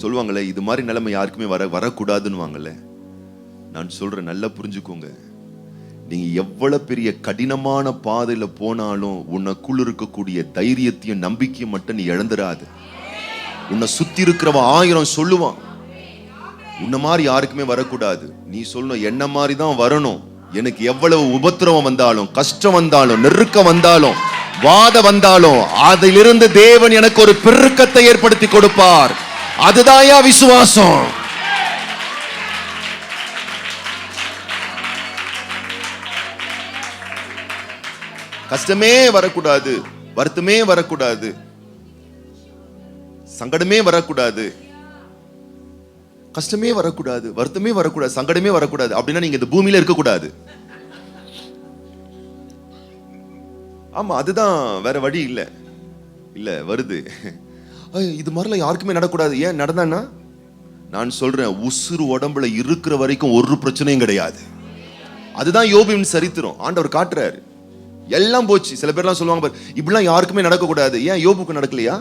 சொல்லுவாங்கல்ல, இது மாதிரி நிலைமை யாருக்குமே வரக்கூடாதுன்னு. நான் சொல்றேன், நல்லா புரிஞ்சுக்கோங்க. நீங்க எவ்வளவு பெரிய கடினமான பாதையில போனாலும் உனக்குள்ள இருக்கக்கூடிய தைரியத்தையும் நம்பிக்கையும் மட்டும் நீ இழந்துடாது. உன்னை சுத்தி இருக்கிறவன் 1000 சொல்லுவான், உன்ன மாதிரி யாருக்குமே வரக்கூடாது. நீ சொல்லணும், என்ன மாதிரி தான் வரணும். எனக்கு எவ்வளவு உபத்திரவம் வந்தாலும், கஷ்டம் வந்தாலும், நெருக்கம் வந்தாலும், வாத வந்தாலும், அதிலிருந்து தேவன் எனக்கு ஒரு பெருக்கத்தை ஏற்படுத்தி கொடுப்பார். அதுதான்யா விசுவாசம். கஷ்டமே வரக்கூடாது, வருத்தமே வரக்கூடாது, சங்கடமே வரக்கூடாது, கஷ்டமே வரக்கூடாது, வருத்தமே வரக்கூடாது, சங்கடமே வரக்கூடாது அப்படின்னா நீங்க இந்த பூமியில இருக்கக்கூடாது. ஆமா, அதுதான், வேற வழி இல்ல. இல்ல வருது, இது மாதிரிலாம் யாருக்குமே நடக்கூடாது. ஏன் நடந்தான்னா, நான் சொல்றேன், உசுறு உடம்புல இருக்கிற வரைக்கும் ஒரு பிரச்சனையும் கிடையாது. அதுதான் யோபுவின் சரித்திரம். ஆண்டவர் காட்டுறாரு, எல்லாம் போச்சு. சில பேர்லாம் சொல்லுவாங்க, இப்படிலாம் யாருக்குமே நடக்கக்கூடாது. ஏன் யோபுக்கு நடக்கலையா?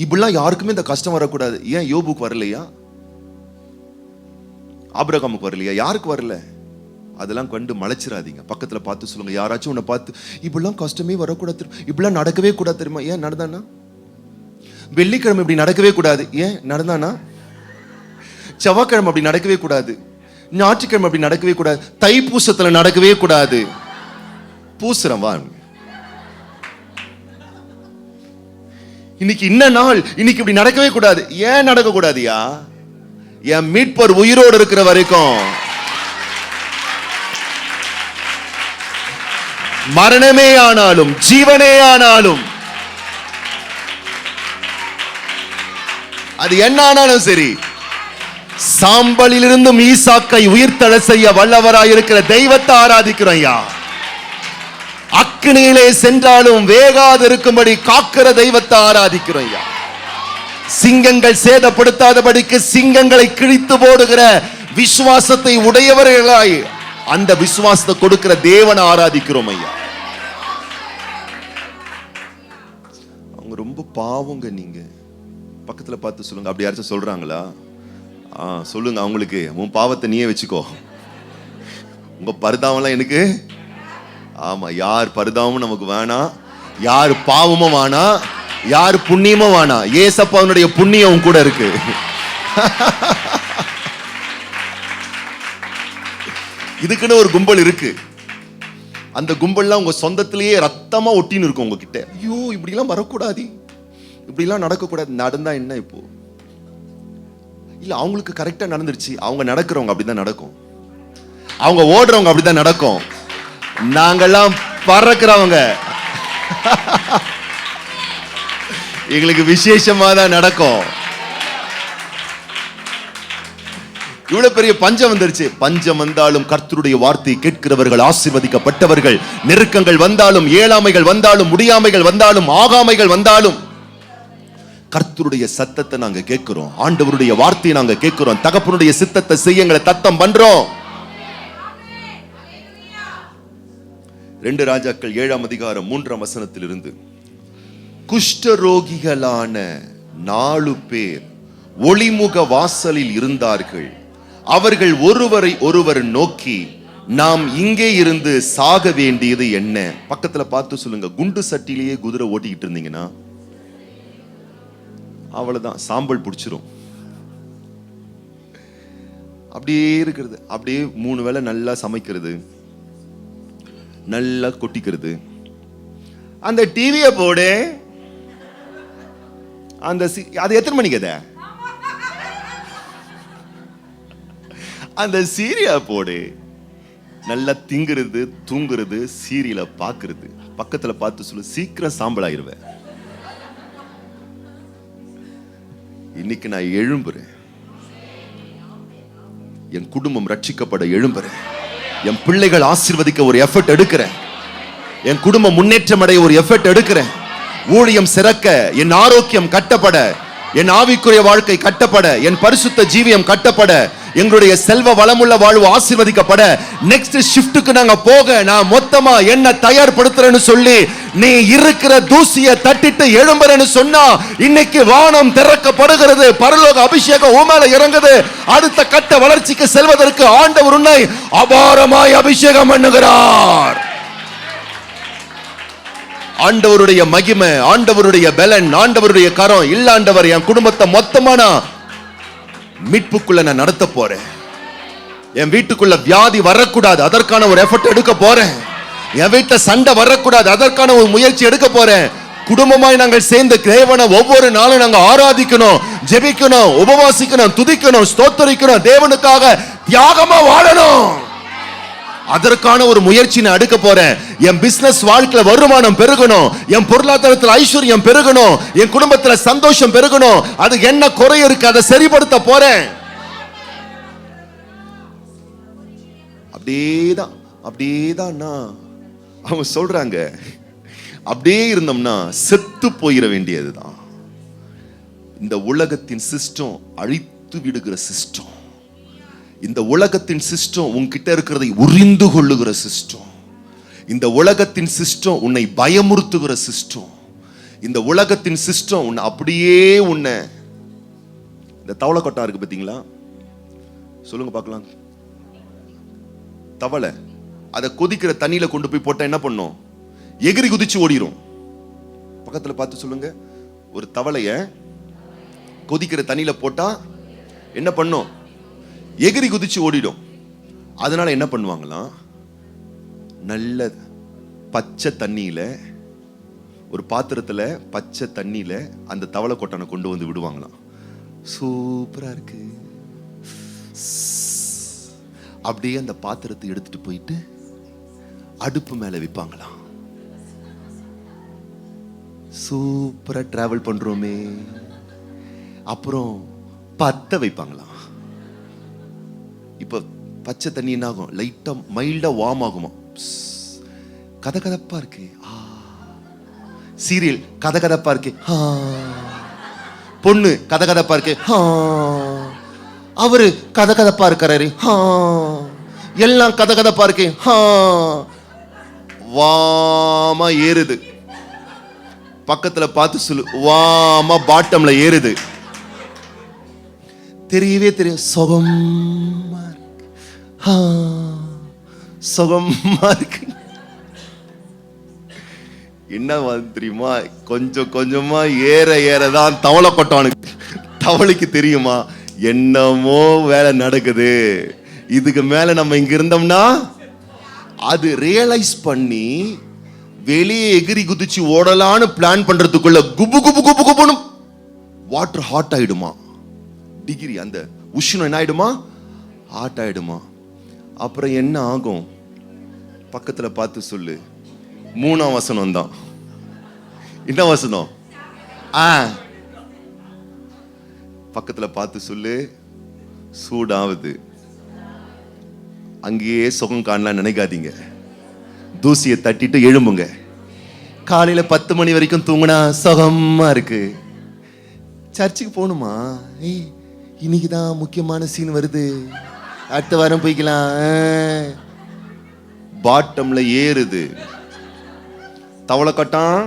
இப்படிலாம் யாருக்குமே இந்த கஷ்டம் வரக்கூடாது. ஏன் யோபுக்கு வரலையா? ஆபிரகாமுக்கு வரலையா? யாருக்கு வரல? அதெல்லாம் கண்டு மலைச்சிடாதீங்க. பக்கத்துல பார்த்து சொல்லுங்க, யாராச்சும் உன்னை பார்த்து இப்படிலாம் கஷ்டமே வரக்கூடாது, இப்படிலாம் நடக்கவே கூடாது தெரியுமா? ஏன் நடந்தானா? வெள்ளிக்கிழமை இப்படி நடக்கவே கூடாது. ஏன் நடந்தானா? செவ்வாய்க்கிழமை அப்படி நடக்கவே கூடாது, ஞாயிற்றுக்கிழமை அப்படி நடக்கவே கூடாது, தைப்பூசத்துல நடக்கவே கூடாது. பூசரம் வாங்க, இன்னைக்கு இன்ன நாள், இன்னைக்கு இப்படி நடக்கவே கூடாது. ஏன் நடக்க கூடாதியா? என் மீட்பர் உயிரோடு இருக்கிற வரைக்கும், மரணமே ஆனாலும் ஜீவனே ஆனாலும், அது என்ன ஆனாலும் சரி, சாம்பலிலிருந்தும் ஈசாக்கை உயிர்த்தெழ செய்ய வல்லவராயிருக்கிற தெய்வத்தை ஆராதிக்கிறோம் ஐயா. அக்கினியிலே சென்றாலும் வேகாது இருக்கும்படி காக்கிற தெய்வத்தை ஆராதிக்கிறோம் ஐயா. சிங்கங்கள் சேதப்படுத்தாதபடிக்கு சிங்கங்களை கிழித்து போடுகிற விசுவாசத்தை உடையவர்களாய் அந்த விசுவாசத்தை கொடுக்கிற தேவனை ஆராதிக்கிறோம் ஐயா. அவங்க ரொம்ப பாவங்க. நீங்க பக்கத்துல பார்த்து சொல்லுங்க, அப்படி யாராச்சும் சொல்றாங்களா? சொல்லுங்க அவங்களுக்கு, உன் பாவத்தை நீயே வச்சுக்கோ, உங்க பரிதாபம்லாம் எனக்கு. ஆமா, யார் பரிதாபமும் நமக்கு வேணாம், யார் பாவமும் வேணாம், யார் புண்ணியமும் வேணாம். ஏசப்பாவுடைய புண்ணியம் கூட இருக்கு. இதுக்குன்னு ஒரு கும்பல் இருக்கு. அந்த கும்பல்லாம் உங்க சொந்தத்திலேயே ரத்தமா ஒட்டின்னு இருக்கும் உங்ககிட்ட. ஐயோ, இப்படிலாம் வரக்கூடாது, இப்படிலாம் நடக்கக்கூடாது. நடந்தா என்ன இப்போ? இல்ல, அவங்களுக்கு கரெக்டா நடந்துருச்சு. அவங்க நடக்கிறவங்க அப்படிதான் நடக்கும், அவங்க ஓடுறவங்க அப்படிதான் நடக்கும். நாங்கெல்லாம் பறக்கிறவங்க, எங்களுக்கு விசேஷமா தான் நடக்கும். இவ்வளவு பெரிய பஞ்சம் வந்துருச்சு. பஞ்சம் வந்தாலும் கர்த்தருடைய வார்த்தை கேட்கிறவர்கள் ஆசீர்வதிக்கப்பட்டவர்கள். நெருக்கங்கள் வந்தாலும், ஏழாமைகள் வந்தாலும், முடியாமைகள் வந்தாலும், ஆகாமைகள் வந்தாலும், கர்த்தருடைய சத்தத்தை நாங்க கேட்கிறோம், ஆண்டவருடைய வார்த்தையை நாங்க கேட்கிறோம், தகப்பனுடைய சித்தத்தை செய்யங்களை தத்தம் பண்றோம். 2 ராஜாக்கள் 7ஆம் அதிகாரம் 3ஆம் வசனத்திலிருந்து, குஷ்டரோகிகளான 4 பேர் ஒளிமுக வாசலில் இருந்தார்கள். அவர்கள் ஒருவரை ஒருவர் நோக்கி, நாம் இங்கே இருந்து சாக வேண்டியது என்ன? பக்கத்துல பார்த்து சொல்லுங்க, குண்டு சட்டிலேயே குதிரை ஓட்டிக்கிட்டு இருந்தீங்கன்னா அவ்வளவுதான், சாம்பல் பிடிச்சிரும். அப்படியே இருக்கிறது, அப்படியே 3 வேளை நல்லா சமைக்கிறது, நல்லா கொட்டிக்கிறது. அந்த டிவியை போடு, அந்த அது எத்தனை மணிக்கு? அத அந்த சீரியா போடு, நல்லா திங்குறது, தூங்குறது, சீரியலை பாக்குறது. பக்கத்துல பார்த்து சொல்லு, சீக்கிரம் சாம்பல் ஆயிருவேன். இன்னைக்கு நான் எழும்புறேன், என் குடும்பம் ரட்சிக்கப்பட எழும்புறேன், என் பிள்ளைகள் ஆசீர்வதிக்க ஒரு எஃபர்ட் எடுக்கிறேன், என் குடும்பம் முன்னேற்றம் அடைய ஒரு எஃபர்ட் எடுக்கிறேன், ஊழியம் சிறக்க, என் ஆரோக்கியம் கட்டப்பட, என் ஆவிக்குரிய வாழ்க்கை கட்டப்பட, என் பரிசுத்த ஜீவியம் கட்டப்பட, எங்களுடைய செல்வ வளமுள்ள வாழ்வு ஆசீர்வதிக்கப்பட நெக்ஸ்ட் ஷிஃப்ட்டுக்கு நாங்க போக நான் மொத்தமா என்ன தயார்படுத்துறேன்னு சொல்லி நீ இருக்கிற தூசியை தட்டிட்டு எழும்புறேன்னு சொன்னா இன்னைக்கு வானம் திறக்கப்படுகிறது, பரலோக அபிஷேகம் உமேல இறங்குது. அடுத்த கட்ட வளர்ச்சிக்கு செல்வதற்கு ஆண்டவர் உன்னை அபாரமாய் அபிஷேகம் பண்ணுகிறார். ஆண்டவருடைய மகிமை, ஆண்டவருடைய பலன், ஆண்டவருடைய கரம் இல்லாண்டவர் என் குடும்பத்தை மொத்தமா நான் மீட்புக்குள்ள நான் நடத்த போறேன். என் வீட்டுக்குள்ள வியாதி வரக்கூடாது, அதற்கான ஒரு எஃபர்ட் எடுக்க போறேன். என் வீட்டுல சண்டை வரக்கூடாது, அதற்கான ஒரு முயற்சி எடுக்க போறேன். குடும்பமாய் நாங்கள் சேர்ந்து தேவனை ஒவ்வொரு நாளும் நாங்கள் ஆராதிக்கணும், ஜெபிக்கணும், உபவாசிக்கணும், துதிக்கணும், ஸ்தோத்தரிக்கணும், தேவனுக்காக தியாகமா வாழணும். அதற்கான ஒரு முயற்சி நான் எடுக்க போறேன். என் பிசினஸ் வாழ்க்கையில வருமானம் பெருகணும், என் பொருளாதாரத்தில் ஐஸ்வர்யம் பெருகணும், என் குடும்பத்துல சந்தோஷம் பெருகணும். அது என்ன குறை இருக்கு அதை சரிப்படுத்த போறேன். அப்படியேதான் அவங்க சொல்றாங்க. அப்படியே இருந்தோம்னா செத்து போயிட வேண்டியதுதான். இந்த உலகத்தின் சிஸ்டம் அழித்து விடுகிற சிஸ்டம். இந்த உலகத்தின் சிஸ்டம் உன்கிட்ட இருக்கிறதை உரிந்து கொள்ளுகிற சிஸ்டம். இந்த உலகத்தின் சிஸ்டம் உன்னை பயமுறுத்துகிற சிஸ்டம். இந்த உலகத்தின் சிஸ்டம் உன்னை அப்படியே உன்னை இந்த தவளை கொட்டா இருக்கு பாத்தீங்களா? சொல்லுங்க பார்க்கலாம். தவளை அதை கொதிக்கிற தண்ணியில கொண்டு போய் போட்டா என்ன பண்ணும்? எகிரி குதிச்சு ஓடிரும். பக்கத்துல பார்த்து சொல்லுங்க. ஒரு தவளைய கொதிக்கிற தண்ணியில போட்டா என்ன பண்ணும்? எகிரி குதிச்சு ஓடிடும். அதனால என்ன பண்ணுவாங்களாம்? நல்ல பச்சை தண்ணியில, ஒரு பாத்திரத்துல பச்சை தண்ணியில அந்த தவளை கொட்டானை கொண்டு வந்து விடுவாங்களாம். சூப்பரா இருக்கு. அப்படியே அந்த பாத்திரத்தை எடுத்துட்டு போயிட்டு அடுப்பு மேல வைப்பாங்களாம். சூப்பரா டிராவல் பண்றோமே. அப்புறம் பத்த வைப்பாங்களாம். இப்ப பச்சை தண்ணி என்ன ஆகும்? லைட்டா மைல்டா வார்ம் ஆகுமா? கதகதப்பா இருக்கு. சீரியல் கதகதப்பா இருக்கு. பொண்ணு கதகதப்பா இருக்கு. அவரு கதகதப்பா இருக்காரு. எல்லாம் கதகதப்பா இருக்கு. வாமா ஏறுது. பக்கத்துல பார்த்து சொல்லு, வாமா பாட்டம்ல ஏறுது. தெரியவே தெரியும். சுகமா இருக்கு. என்ன தெரியுமா? கொஞ்சம் கொஞ்சமா ஏறதான் தவளை கொட்டானுக்கு. தவளைக்கு தெரியுமா என்னமோ வேலை நடக்குது, இதுக்கு மேல நம்ம இங்க இருந்தோம்னா அது ரியலைஸ் பண்ணி வெளியே எகிரி குதிச்சு ஓடலான்னு பிளான் பண்றதுக்குள்ள குபு குபு குபு குபுன்னு வாட்டர் ஹாட் ஆயிடுமா? டிகிரி அந்த உஷ்ணம் என்ன ஆயிடுமா? ஹாட் ஆயிடுமா? அப்புறம் என்ன ஆகும்? பக்கத்துல பார்த்து சொல்லு. 3ஆம் வசனம் தான். என்ன வசனம்? பக்கத்துல பார்த்து சொல்லு. சூடாவது. அங்கேயே சுகம் காணலாம் நினைக்காதீங்க. தூசியை தட்டிட்டு எழும்புங்க. காலையில 10 மணி வரைக்கும் தூங்குனா சுகமா இருக்கு. சர்ச்சுக்கு போகணுமா? இன்னைக்குதான் முக்கியமான சீன் வருது, அடுத்த வாரம் போய்க்கலாம். பாட்டம்ல ஏறுது தவளை கட்டான்.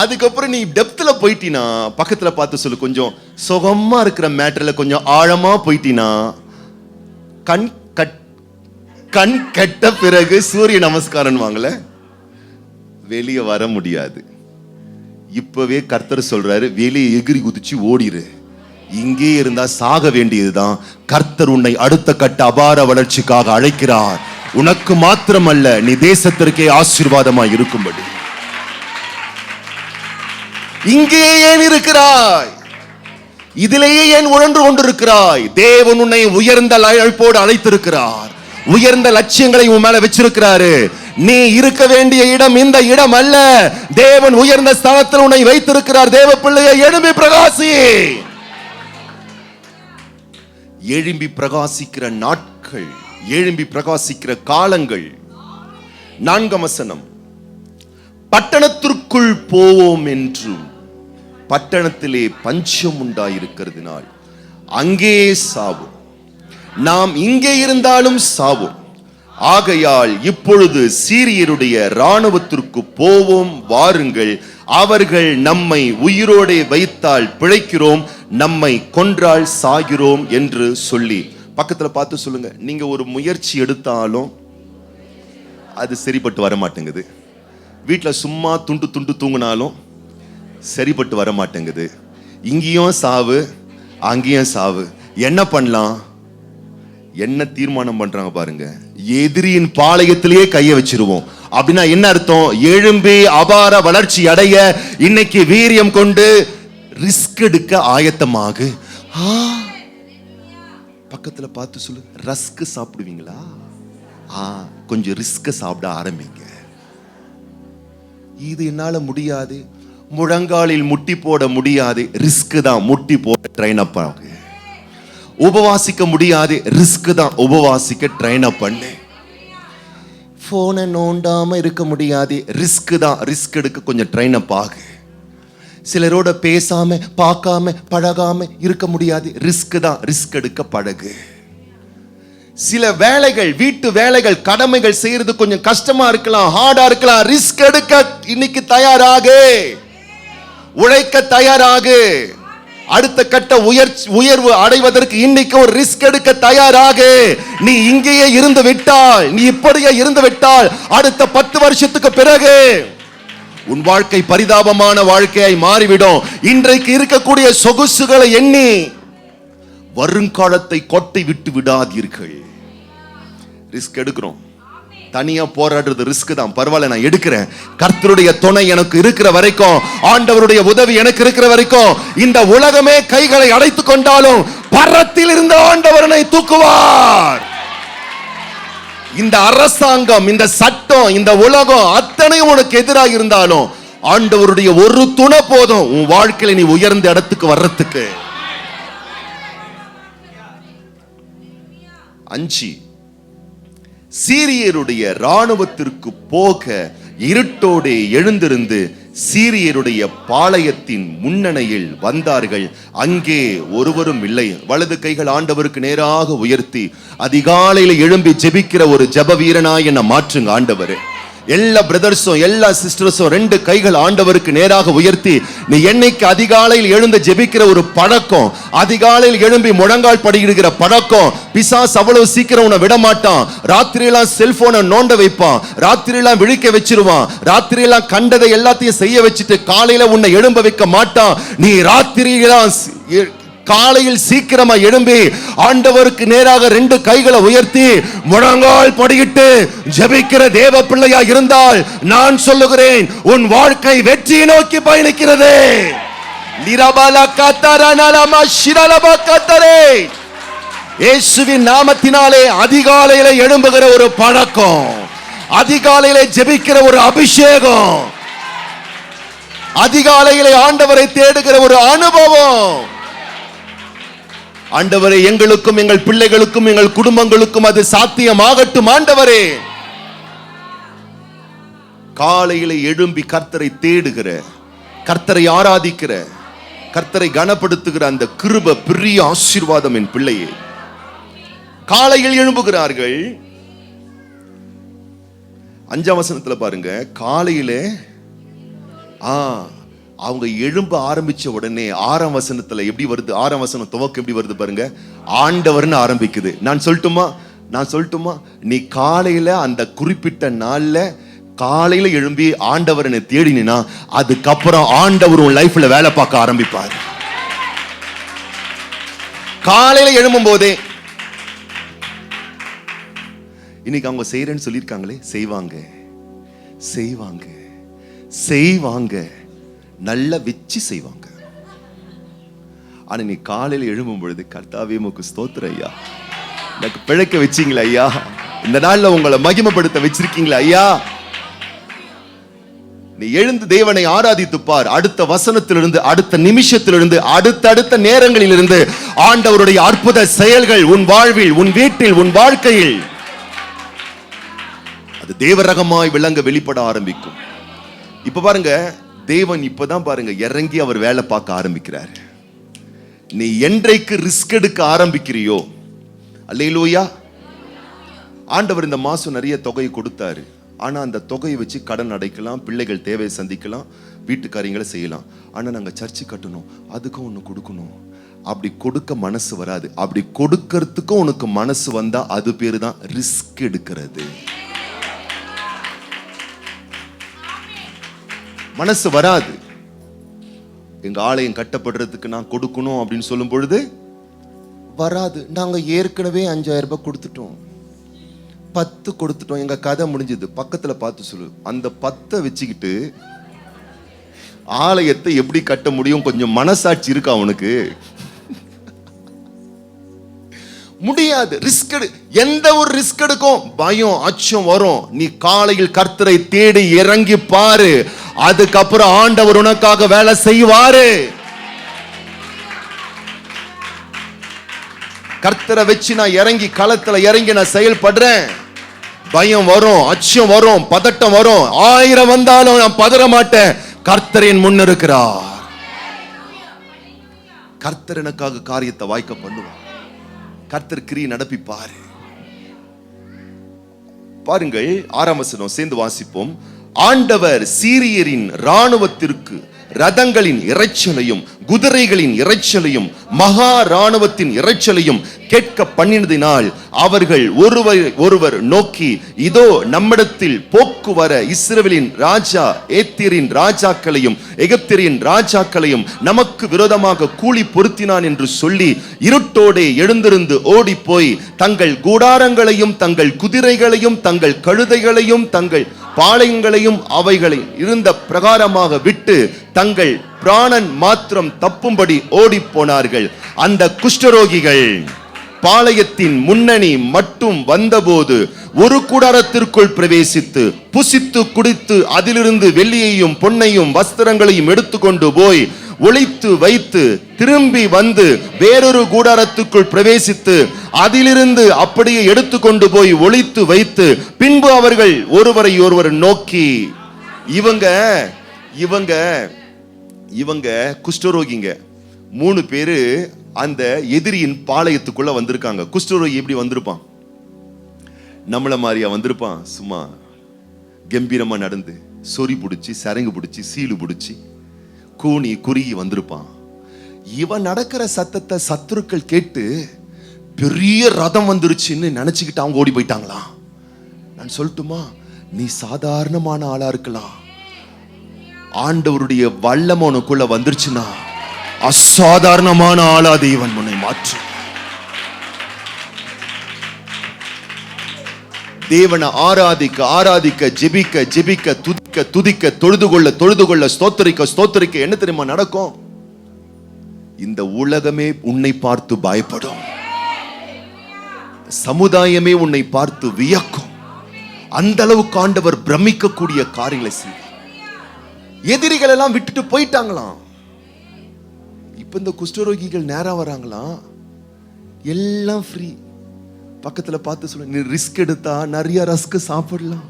அதுக்கப்புறம் நீ டெப்த்ல போயிட்டீனா பக்கத்துல பார்த்து சொல்லு. கொஞ்சம் சுகமா இருக்கிற மேட்டர்ல கொஞ்சம் ஆழமா போயிட்டீனா கண் கெட்ட பிறகு சூரிய நமஸ்காரம் வாங்கல வெளியே வர முடியாது. இப்பவே கர்த்தர் சொல்றாரு, வெளியே எகிரி குதிச்சு ஓடிரு. இங்கே இருந்தா சாக வேண்டியதுதான். கர்த்தர் உன்னை அடுத்த கட்ட அபார வளர்ச்சிக்காக அழைக்கிறார். உனக்கு மாத்திரமல்ல, நீ தேசத்திற்கே ஆசீர்வாதமாய் இருக்கும்படி. இங்கே ஏன் இருக்கிறாய்? இதிலேயே ஏன் உழன்று கொண்டிருக்கிறாய்? தேவன் உன்னை உயர்ந்த அழைப்போடு அழைத்திருக்கிறார். உயர்ந்த லட்சியங்களை உன் மேல வச்சிருக்கிறாரு. நீ இருக்க வேண்டிய இடம் இந்த இடம் அல்ல. தேவன் உயர்ந்த ஸ்தானத்தில் உன்னை வைத்திருக்கிறார். தேவ பிள்ளையை எழும்பி பிரகாசி. எழும்பி பிரகாசிக்கிற நாட்கள், எழும்பி பிரகாசிக்கிற காலங்கள். 4ஆம் வசனம். பட்டணத்திற்குள் போவோம் என்றும் பட்டணத்திலே பஞ்சம் உண்டாயிருக்கிறதுனால் அங்கே சாவும், நாம் இங்கே இருந்தாலும் சாவும். ஆகையால் இப்பொழுது சீரியருடைய இராணுவத்திற்கு போவோம், வாருங்கள். அவர்கள் நம்மை உயிரோடே வைத்தால் பிழைக்கிறோம், நம்மை கொன்றால் சாகிறோம் என்று சொல்லி. பக்கத்துல பார்த்து சொல்லுங்க, நீங்க ஒரு முயற்சி எடுத்தாலும் அது சரிப்பட்டு வர மாட்டேங்குது. வீட்டுல சும்மா துண்டு துண்டு தூங்கினாலும் சரிப்பட்டு வர மாட்டேங்குது. இங்கேயும் சாவு, அங்கேயும் சாவு. என்ன பண்ணலாம்? என்ன தீர்மானம் பண்றாங்க பாருங்க, எதிரியின் பாளையத்திலேயே கைய வச்சிருவோம். அப்படின்னா என்ன அர்த்தம்? எழும்பி அபார வளர்ச்சி அடைய இன்னைக்கு வீரியம் கொண்டு ரிஸ்க் எடுக்க ஆயத்தமாகு. பக்கத்துல பார்த்து சொல்லு, ரஸ்க் சாப்பிடுவீங்களா? கொஞ்சம் ரிஸ்க் சாப்பிட ஆரம்பிங்க. இது என்னால முடியாது, முழங்காலில் முட்டி போட முடியாது, ரிஸ்க் தான், முட்டி போட ட்ரெயின் அப் ஆகு. உபவாசிக்க முடியாது, ரிஸ்க் தான், உபவாசிக்க ட்ரெயின் அப் பண்ணு. போனை நோண்டாம இருக்க முடியாது, ரிஸ்க் தான், ரிஸ்க் எடுக்க கொஞ்சம் ட்ரெயின் அப் ஆகு. சிலரோட பேசாம பார்க்காம பழகாம இருக்க முடியாது, ரிஸ்க் தான், ரிஸ்க் எடுக்க பழகு. சில வேலைகள், வீட்டு வேலைகள், கடமைகள் செய்யறது கொஞ்சம் கஷ்டமா இருக்கலாம், ஹார்டா இருக்கலாம், ரிஸ்க் எடுக்க இன்னைக்கு தயாராகு, உழைக்க தயாராகு. அடுத்த கட்ட உயர்வு அடைவதற்கு இன்னைக்கு ஒரு ரிஸ்க் எடுக்க தயாராகு. நீ இங்கேயே இருந்து விட்டால், நீ இப்படியே இருந்து விட்டால், அடுத்த 10 வருஷத்துக்கு பிறகு உன் வாழ்க்கை பரிதாபமான வாழ்க்கையாய் மாறிவிடும். இன்றைக்கு இருக்கக்கூடிய சொகுசுகளை எண்ணி வருங்காலத்தை கொட்டை விட்டு விடாதீர்கள். ரிஸ்க் எடுக்கிறோம், தனியா போராடுறது ரிஸ்க் தான், பரவாயில்ல நான் எடுக்கிறேன். கர்த்தருடைய துணை எனக்கு இருக்கிற வரைக்கும், ஆண்டவருடைய உதவி எனக்கு இருக்கிற வரைக்கும், இந்த உலகமே கைகளை அடைத்துக் கொண்டாலும் பரத்தில் இருந்த ஆண்டவரனை தூக்குவார். இந்த அரசாங்கம், இந்த சட்டம், இந்த உலகம் அத்தனையும் உனக்கு எதிராக இருந்தாலும் ஆண்டவருடைய ஒரு துணை போதும் உன் வாழ்க்கையில நீ உயர்ந்த இடத்துக்கு வர்றதுக்கு. 5, சீரியருடைய இராணுவத்திற்கு போக இருட்டோடே எழுந்திருந்து சீரியருடைய பாளையத்தின் முன்னணையில் வந்தார்கள். அங்கே ஒருவரும் இல்லை. வலது கைகள் ஆண்டவருக்கு நேராக உயர்த்தி அதிகாலையில் எழும்பி ஜெபிக்கிற ஒரு ஜெப வீரனாய் என்ன மாற்றுங்க ஆண்டவரே. எல்லா பிரதர்ஸும் எல்லா சிஸ்டர்ஸும் 2 கைகள் ஆண்டவருக்கு நேராக உயர்த்தி, நீ என்னைக்கு அதிகாலையில் எழுந்து ஜெபிக்கிற ஒரு பழக்கம், அதிகாலையில் எழும்பி முழங்கால் படியிடுகிற பழக்கம், பிசாசு அவ்வளவு சீக்கிரம் உன்னை விட மாட்டான். ராத்திரியெல்லாம் செல்போனை நோண்ட வைப்பான், ராத்திரியெல்லாம் விழிக்க வச்சிருவான், ராத்திரியெல்லாம் கண்டதை எல்லாத்தையும் செய்ய வச்சுட்டு காலையில உன்னை எழும்ப வைக்க மாட்டான். நீ ராத்திரியெல்லாம் காலையில் சீக்கிரமா எழும்பி ஆண்டவருக்கு நேராக 2 கைகளை உயர்த்தி முழங்கால் படியிட்டு ஜெபிக்கிற தேவ பிள்ளையா இருந்தால் நான் சொல்லுகிறேன், உன் வாழ்க்கை வெற்றியை நோக்கி பயணிக்கிறது. இயேசுவின் நாமத்தினாலே அதிகாலையில எழும்புகிற ஒரு பழக்கம், அதிகாலையில ஜெபிக்கிற ஒரு அபிஷேகம், அதிகாலையில ஆண்டவரை தேடுகிற ஒரு அனுபவம். ஆண்டவரே, எங்களுக்கும் எங்கள் பிள்ளைகளுக்கும் எங்கள் குடும்பங்களுக்கும் அது சாத்தியமாகட்டும் ஆண்டவரே. காலையில எழும்பி கர்த்தரை தேடுகிற, கர்த்தரை ஆராதிக்கிற, கர்த்தரை கனப்படுத்துகிற அந்த கிருபை பெரிய ஆசீர்வாதம் என் பிள்ளையே. காலையில் எழும்புகிறார்கள். 5ஆம் வசனத்துல பாருங்க, காலையில அவங்க எழும்ப ஆரம்பிச்ச உடனே 6ஆம் வசனத்துல எப்படி வருது? 6ஆம் வசனம் துவக்கம் எப்படி வருது பாருங்க, ஆண்டவர்னு ஆரம்பிக்குது. நான் சொல்லட்டுமா, நீ காலையில அந்த குறிப்பிட்ட நாள்ல காலையில எழும்பி ஆண்டவரனை தேடினா அதுக்கப்புறம் ஆண்டவர் உன் லைஃப்ல வேலை பார்க்க ஆரம்பிப்பார். காலையில எழும்பும் போதே, இன்னைக்கு அவங்க செய்யறேன்னு சொல்லியிருக்காங்களே, செய்வாங்க, நல்லா வச்சு செய்வாங்க. ஆனா நீ காலையில எழும்பும் பொழுது, கர்த்தாவே உமக்கு ஸ்தோத்திரம் ஐயா, எனக்கு பிழைக்க வச்சீங்களா ஐயா, இந்த நாள்ல உங்களை மகிமைப்படுத்த வச்சிருக்கீங்களா ஐயா. நீ எழுந்து தேவனை ஆராதித்து பார். அடுத்த வசனத்திலிருந்து, அடுத்த நிமிஷத்திலிருந்து, அடுத்த நேரங்களிலிருந்து ஆண்டவருடைய அற்புத செயல்கள் உன் வாழ்வில், உன் வீட்டில், உன் வாழ்க்கையில் அது தேவரகமாய் விளங்க வெளிப்பட ஆரம்பிக்கும். இப்ப பாருங்க, தேவன் இப்பதான் பாருங்க இறங்கி அவர் வேலை பார்க்க ஆரம்பிக்கிறார். நீ என்றைக்கு ரிஸ்க் எடுக்க ஆரம்பிக்கிறியோ, அல்லேலூயா, ஆண்டவர் இந்த மாசம் நிறைய தொகையை கொடுத்தாரு. ஆனா அந்த தொகையை வச்சு கடன் அடைக்கலாம், பிள்ளைகள் தேவையை சந்திக்கலாம், வீட்டுக்காரியங்களை செய்யலாம். ஆனா நாங்க சர்ச்சு கட்டணும், அதுக்கும் ஒண்ணு கொடுக்கணும். அப்படி கொடுக்க மனசு வராது. அப்படி கொடுக்கறதுக்கும் உனக்கு மனசு வந்தா அது பேரு தான் ரிஸ்க் எடுக்கிறது. மனசு வராது. எங்க ஆலயம் கட்டப்படுறதுக்கு நான் கொடுக்கணும் அப்படின்னு சொல்லும் பொழுது வராது. நாங்க ஏற்கனவே 5000 ரூபாய் கொடுத்துட்டோம், 10 கொடுத்துட்டோம், எங்க கதை முடிஞ்சது. பக்கத்துல பார்த்து சொல்லு, அந்த 10 வச்சுக்கிட்டு ஆலயத்தை எப்படி கட்ட முடியும்? கொஞ்சம் மனசாட்சி இருக்கா அவனுக்கு? முடியாது. ரிஸ்க் எந்த ஒரு ரிஸ்க் எடுக்கும் பயம், அச்சம் வரும். நீ காலையில் கர்த்தரை தேடி இறங்கி பாரு, அதுக்கப்புறம் ஆண்டவர் உனக்காக வேலை செய்வாரு. கர்த்தரை வச்சு நான் இறங்கி களத்துல இறங்கி நான் செயல்படுறேன். பயம் வரும், அச்சம் வரும், பதட்டம் வரும். 1000 வந்தாலும் நான் பதற மாட்டேன். கர்த்தரின் முன் இருக்கிறார். கர்த்தர் எனக்காக காரியத்தை வாய்க்க பண்ணுவார். கர்த்தர் கிரியை நடப்பிப்பாரு. பாருங்கள் 6ஆம் வசனம் சேர்ந்து வாசிப்போம். ஆண்டவர் சீரியரின் ராணுவத்திற்கு ரதங்களின் இரைச்சலையும் குதிரைகளின் இரைச்சலையும் மகா ராணுவத்தின் இரைச்சலையும் கேட்க பண்ணினதினால் அவர்கள் ஒருவர் நோக்கி, இதோ நம்மிடத்தில் போக்கு வர இஸ்ரவேலின் ராஜா ஏத்தியரின் ராஜாக்களையும் எகிப்தியரின் ராஜாக்களையும் நமக்கு விரோதமாக கூலி பொருத்தினான் என்று சொல்லி இருட்டோடே எழுந்திருந்து ஓடி போய் தங்கள் கூடாரங்களையும் தங்கள் குதிரைகளையும் தங்கள் கழுதைகளையும் தங்கள் பாளையங்களையும் அவைகளை இருந்த பிரகாரமாக விட்டு தங்கள் பிராணன் மாத்திரம் தப்பும்படி ஓடி போனார்கள். அந்த குஷ்டரோகிகள் பாளையத்தின் முன்னணி மட்டும் வந்தபோது ஒரு கூடாரத்திற்குள் பிரவேசித்து புசித்து குடித்து அதிலிருந்து வெள்ளியையும் பொன்னையும் வஸ்திரங்களையும் எடுத்துக்கொண்டு போய் ஒளித்து வைத்து திரும்பி வந்து வேறொரு கூடாரத்துக்குள் பிரவேசித்து அதிலிருந்து அப்படியே எடுத்துக்கொண்டு போய் ஒளித்து வைத்து பின்பு அவர்கள் ஒருவரை ஒருவர் நோக்கி, இவங்க இவங்க இவங்க குஷ்டரோகிங்க 3 பேரு அந்த எதிரியின் பாளையத்துக்குள்ள வந்திருக்காங்க. குஷ்டரோகி எப்படி வந்திருப்பான்? நம்மள மாதிரியா வந்திருப்பான்? சும்மா கம்பீரமா நடந்து சொறி பிடிச்சி சரங்கு பிடிச்சி சீலு பிடிச்சி கூனி குறுகி வந்திருப்பான். இவன் நடக்கிற சத்தத்தை சத்துருக்கள் கேட்டு பெரிய ரதம் வந்துருச்சுன்னு நினைச்சுக்கிட்டு அவங்க ஓடி போயிட்டாங்களாம். நான் சொல்லட்டுமா, நீ சாதாரணமான ஆளா இருக்கலாம், ஆண்டவருடைய வல்லமை உனக்குள்ள வந்துருச்சுன்னா அசாதாரணமான ஆளா தேவன் உன்னை மாற்று. தேவனை ஆராதிக்க ஆராதிக்க ஜெபிக்க ஜெபிக்க துதிக்க துதிக்க தொழுது கொள்ள ஸ்தோத்தரிக்க என்ன தெரியுமா நடக்கும்? இந்த உலகமே உன்னை பார்த்து பயப்படும், சமுதாயமே உன்னை பார்த்து வியக்கும். அந்த அளவுக்கு ஆண்டவர் பிரமிக்கக்கூடிய காரியங்களை செய்ய எதிரிகள் எல்லாம் விட்டுட்டு போயிட்டாங்களாம். இப்ப இந்த குஷ்டரோகிகள் நேரா வராங்களாம், எல்லாம் ஃப்ரீ. பக்கத்துல பார்த்து சொல்ல, நீ ரிஸ்க் எடுத்தா நிறைய ரஸ்க் சாப்பிடலாம்.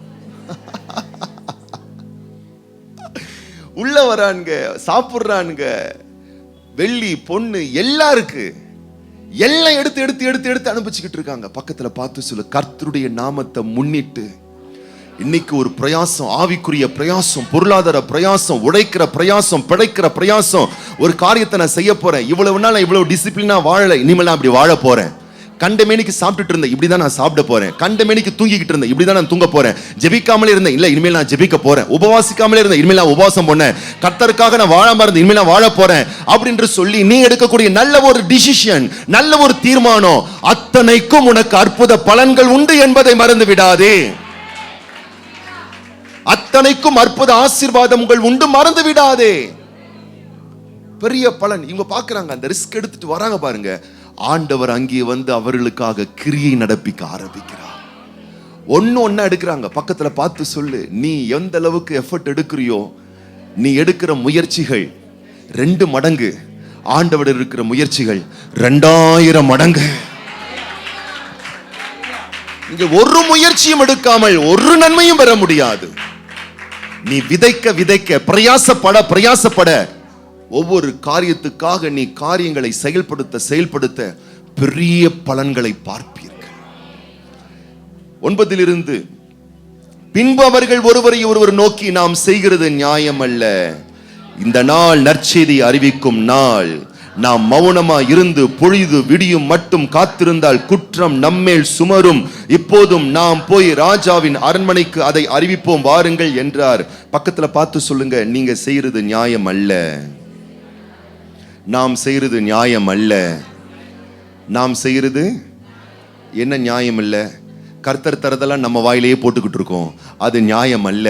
உள்ள வரானுங்க, சாப்பிடுறானுங்க, வெள்ளி பொண்ணு எல்லாம் இருக்கு, எல்லாம் எடுத்து அனுப்பிச்சுக்கிட்டு இருக்காங்க. பக்கத்துல பார்த்து சொல்ல, கர்த்தருடைய நாமத்தை முன்னிட்டு இன்னைக்கு ஒரு பிரயாசம், ஆவிக்குரிய பிரயாசம், பொருளாதார பிரயாசம், உழைக்கிற பிரயாசம், பிழைக்கிற பிரயாசம், ஒரு காரியத்தை நான் செய்ய போறேன். இவ்வளவு நாள் நான் இவ்வளவு டிசிப்ளினா வாழல, இனிமேல் நான் அப்படி வாழ போறேன். கண்டமேனிக்கு சாப்பிட்டுட்டு இருந்தேன், இப்படிதான் நான் சாப்பிட போறேன். கண்டமேனிக்கு தூங்கிக்கிட்டு இருந்தேன், இப்படிதான் நான் தூங்க போறேன். ஜெபிக்காமலே இருந்தேன், இல்ல இனிமேல் நான் ஜெபிக்க போறேன். உபவாசிக்காமலே இருந்தேன், இனிமேல் நான் உபவாசம் பண்ணேன். கர்த்தருக்காக நான் வாழாம இருந்தேன், இனிமேல் நான் வாழ போறேன் அப்படின்னு சொல்லி நீ எடுக்கக்கூடிய நல்ல ஒரு டிசிஷன், நல்ல ஒரு தீர்மானம், அத்தனைக்கும் உனக்கு அற்புத பலன்கள் உண்டு என்பதை மறந்து விடாதே. அத்தனைக்கும் அற்புத ஆசீர்வாதங்கள் உண்டு, மறந்து விடாதே. பெரிய பலன் இவங்க பாக்குறாங்க. அந்த ரிஸ்க் எடுத்துட்டு வராங்க பாருங்க. ஆண்டவர் அங்கே வந்து அவர்களுக்காக கிரியை நடப்பிக்க ஆரம்பிக்கிறார். ஒன்னா எடுக்கிறாங்க. பக்கத்துல பார்த்து சொல்லு, நீ எந்த அளவுக்கு எஃபர்ட் எடுக்கிறியோ, நீ எடுக்கிற முயற்சிகள் 2 மடங்கு, ஆண்டவர் இருக்கிற முயற்சிகள் 2000 மடங்கு. நீங்க ஒரு முயற்சியும் எடுக்காமல் ஒரு நன்மையும் பெற முடியாது. நீ விதைக்க விதைக்க, பிரயாசப்பட ஒவ்வொரு காரியத்துக்காக நீ காரியங்களை செயல்படுத்த பெரிய பலன்களை பார்ப்பீர்கள். 9 பின்பு அவர்கள் ஒருவரை ஒருவர் நோக்கி, நாம் செய்கிறது நியாயம் அல்ல. இந்த நாள் நற்செய்தி அறிவிக்கும் நாள். நாம் மௌனமா இருந்து பொழுது விடியும் மட்டும் காத்திருந்தால் குற்றம் நம்மேல் சுமரும். இப்போதும் நாம் போய் ராஜாவின் அரண்மனைக்கு அதை அறிவிப்போம், வாருங்கள் என்றார். பக்கத்துல பார்த்து சொல்லுங்க, நீங்க செய்யறது நியாயம் அல்ல. நாம் செய்யறது நியாயம் அல்ல. நாம் செய்யறது என்ன நியாயம் இல்ல? கர்த்தர் தரதெல்லாம் நம்ம வாயிலேயே போட்டுக்கிட்டு இருக்கோம். அது நியாயம் அல்ல.